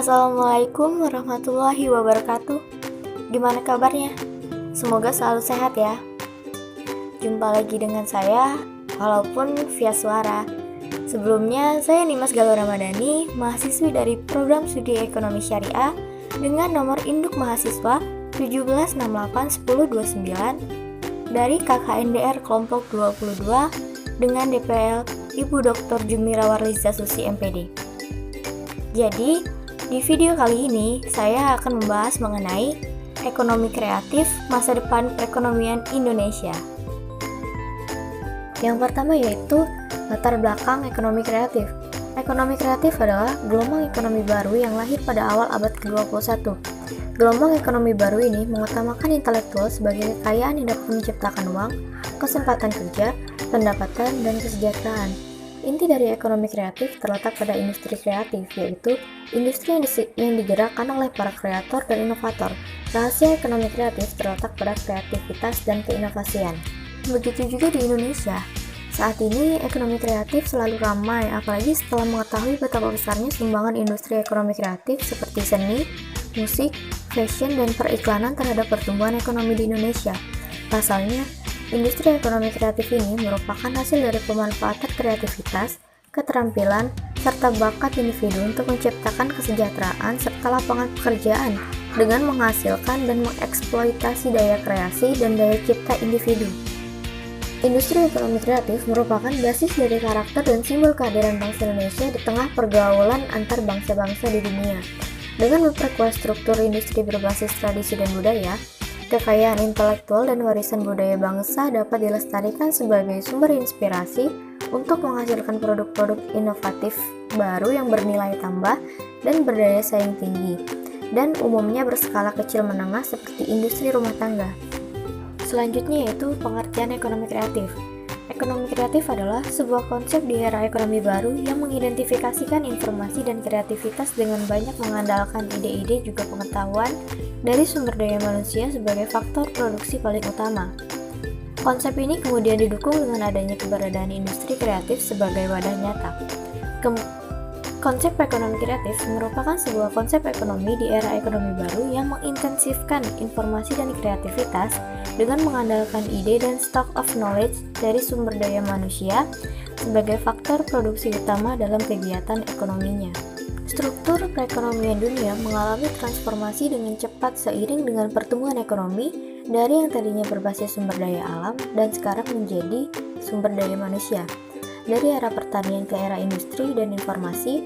Assalamualaikum warahmatullahi wabarakatuh. Gimana kabarnya? Semoga selalu sehat ya. Jumpa lagi dengan saya, walaupun via suara. Sebelumnya, saya Nimas Galuh Ramadhani, mahasiswi dari Program Studi Ekonomi Syariah dengan nomor induk mahasiswa 17681029 dari KKNDR kelompok 22 dengan DPL Ibu Dr. Jumira Warliza Susi MPD. Jadi, di video kali ini saya akan membahas mengenai ekonomi kreatif masa depan perekonomian Indonesia. Yang pertama yaitu latar belakang ekonomi kreatif. Ekonomi kreatif adalah gelombang ekonomi baru yang lahir pada awal abad ke-21. Gelombang ekonomi baru ini mengutamakan intelektual sebagai kekayaan yang dapat menciptakan uang, kesempatan kerja, pendapatan, dan kesejahteraan. Inti dari ekonomi kreatif terletak pada industri kreatif, yaitu industri yang digerakkan oleh para kreator dan inovator. Rahasia ekonomi kreatif terletak pada kreativitas dan keinovasian. Begitu juga di Indonesia. Saat ini, ekonomi kreatif selalu ramai, apalagi setelah mengetahui betapa besarnya sumbangan industri ekonomi kreatif seperti seni, musik, fashion, dan periklanan terhadap pertumbuhan ekonomi di Indonesia. Pasalnya, industri ekonomi kreatif ini merupakan hasil dari pemanfaatan kreativitas, keterampilan, serta bakat individu untuk menciptakan kesejahteraan serta lapangan pekerjaan dengan menghasilkan dan mengeksploitasi daya kreasi dan daya cipta individu. Industri ekonomi kreatif merupakan basis dari karakter dan simbol kehadiran bangsa Indonesia di tengah pergaulan antar bangsa-bangsa di dunia. Dengan memperkuat struktur industri berbasis tradisi dan budaya, kekayaan intelektual dan warisan budaya bangsa dapat dilestarikan sebagai sumber inspirasi untuk menghasilkan produk-produk inovatif baru yang bernilai tambah dan berdaya saing tinggi, dan umumnya berskala kecil menengah seperti industri rumah tangga. Selanjutnya yaitu pengertian ekonomi kreatif. Ekonomi kreatif adalah sebuah konsep di era ekonomi baru yang mengidentifikasikan informasi dan kreativitas dengan banyak mengandalkan ide-ide juga pengetahuan dari sumber daya manusia sebagai faktor produksi paling utama. Konsep ini kemudian didukung dengan adanya keberadaan industri kreatif sebagai wadah nyata. Konsep ekonomi kreatif merupakan sebuah konsep ekonomi di era ekonomi baru yang mengintensifkan informasi dan kreativitas dengan mengandalkan ide dan stock of knowledge dari sumber daya manusia sebagai faktor produksi utama dalam kegiatan ekonominya. Struktur perekonomian dunia mengalami transformasi dengan cepat seiring dengan pertumbuhan ekonomi dari yang tadinya berbasis sumber daya alam dan sekarang menjadi sumber daya manusia. Dari era pertanian ke era industri dan informasi,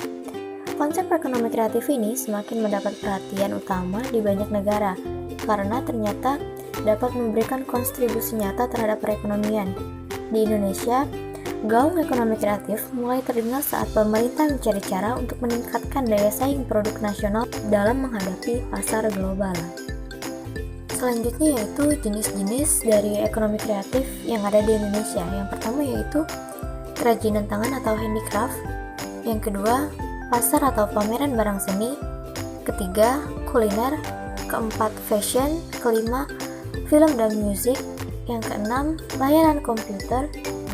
konsep ekonomi kreatif ini semakin mendapat perhatian utama di banyak negara karena ternyata dapat memberikan kontribusi nyata terhadap perekonomian. Di Indonesia, gaung ekonomi kreatif mulai terdengar saat pemerintah mencari cara untuk meningkatkan daya saing produk nasional dalam menghadapi pasar global. Selanjutnya yaitu jenis-jenis dari ekonomi kreatif yang ada di Indonesia. Yang pertama yaitu kerajinan tangan atau handicraft. Yang kedua, pasar atau pameran barang seni. Ketiga, kuliner. Keempat, fashion. Kelima, film dan musik. Yang keenam, layanan komputer,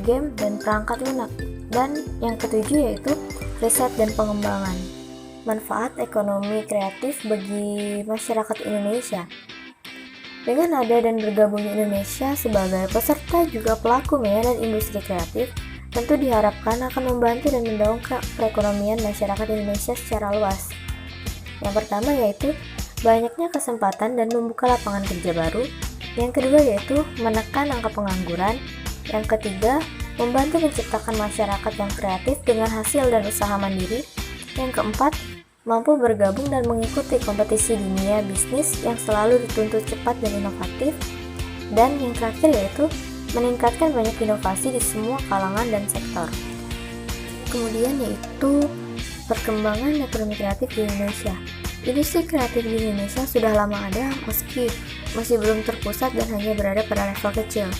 game, dan perangkat lunak. Dan yang ketujuh yaitu riset dan pengembangan. Manfaat ekonomi kreatif bagi masyarakat Indonesia. Dengan ada dan bergabungnya Indonesia sebagai peserta juga pelaku media dan industri kreatif, tentu diharapkan akan membantu dan mendongkrak perekonomian masyarakat Indonesia secara luas. Yang pertama yaitu banyaknya kesempatan dan membuka lapangan kerja baru. Yang kedua yaitu menekan angka pengangguran. Yang ketiga, membantu menciptakan masyarakat yang kreatif dengan hasil dan usaha mandiri. Yang keempat, mampu bergabung dan mengikuti kompetisi dunia bisnis yang selalu dituntut cepat dan inovatif. Dan yang terakhir yaitu meningkatkan banyak inovasi di semua kalangan dan sektor. Kemudian yaitu perkembangan ekonomi kreatif di Indonesia. Industri kreatif di Indonesia sudah lama ada meski masih belum terpusat dan hanya berada pada level kecil.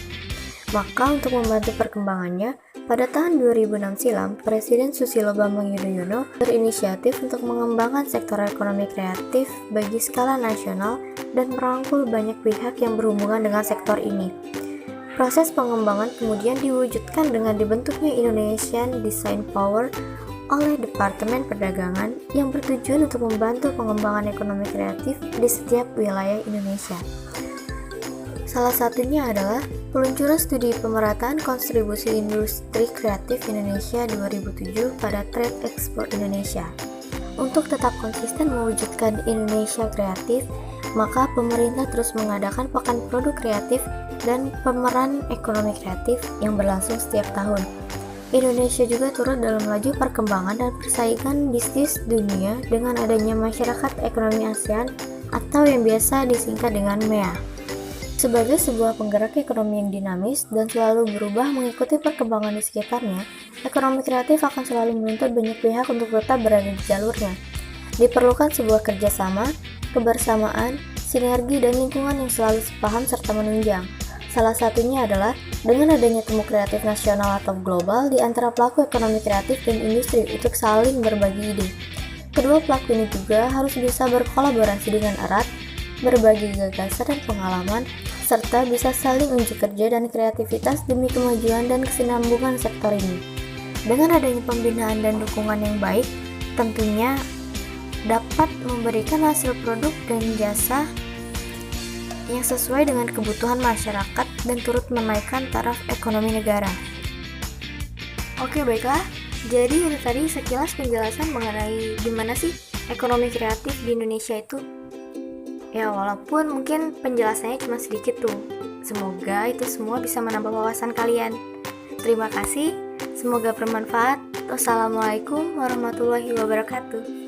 Maka untuk membantu perkembangannya, pada tahun 2006 silam, Presiden Susilo Bambang Yudhoyono berinisiatif untuk mengembangkan sektor ekonomi kreatif bagi skala nasional dan merangkul banyak pihak yang berhubungan dengan sektor ini. Proses pengembangan kemudian diwujudkan dengan dibentuknya Indonesian Design Power oleh Departemen Perdagangan yang bertujuan untuk membantu pengembangan ekonomi kreatif di setiap wilayah Indonesia. Salah satunya adalah peluncuran studi pemerataan kontribusi industri kreatif Indonesia 2007 pada Trade Expo Indonesia. Untuk tetap konsisten mewujudkan Indonesia kreatif, maka pemerintah terus mengadakan Pekan Produk Kreatif dan Pemeran Ekonomi Kreatif yang berlangsung setiap tahun. Indonesia juga turut dalam laju perkembangan dan persaingan bisnis dunia dengan adanya Masyarakat Ekonomi ASEAN atau yang biasa disingkat dengan MEA. Sebagai sebuah penggerak ekonomi yang dinamis dan selalu berubah mengikuti perkembangan di sekitarnya, ekonomi kreatif akan selalu menuntut banyak pihak untuk tetap berada di jalurnya. Diperlukan sebuah kerjasama, kebersamaan, sinergi, dan lingkungan yang selalu sepaham serta menunjang. Salah satunya adalah dengan adanya temu kreatif nasional atau global di antara pelaku ekonomi kreatif dan industri untuk saling berbagi ide. Kedua pelaku ini juga harus bisa berkolaborasi dengan erat, berbagi gagasan dan pengalaman, serta bisa saling unjuk kerja dan kreativitas demi kemajuan dan kesinambungan sektor ini. Dengan adanya pembinaan dan dukungan yang baik, tentunya dapat memberikan hasil produk dan jasa yang sesuai dengan kebutuhan masyarakat dan turut menaikkan taraf ekonomi negara. Oke, baiklah. Jadi ini tadi sekilas penjelasan mengenai gimana sih ekonomi kreatif di Indonesia itu. Ya, walaupun mungkin penjelasannya cuma sedikit tuh. Semoga itu semua bisa menambah wawasan kalian. Terima kasih, semoga bermanfaat. Wassalamualaikum warahmatullahi wabarakatuh.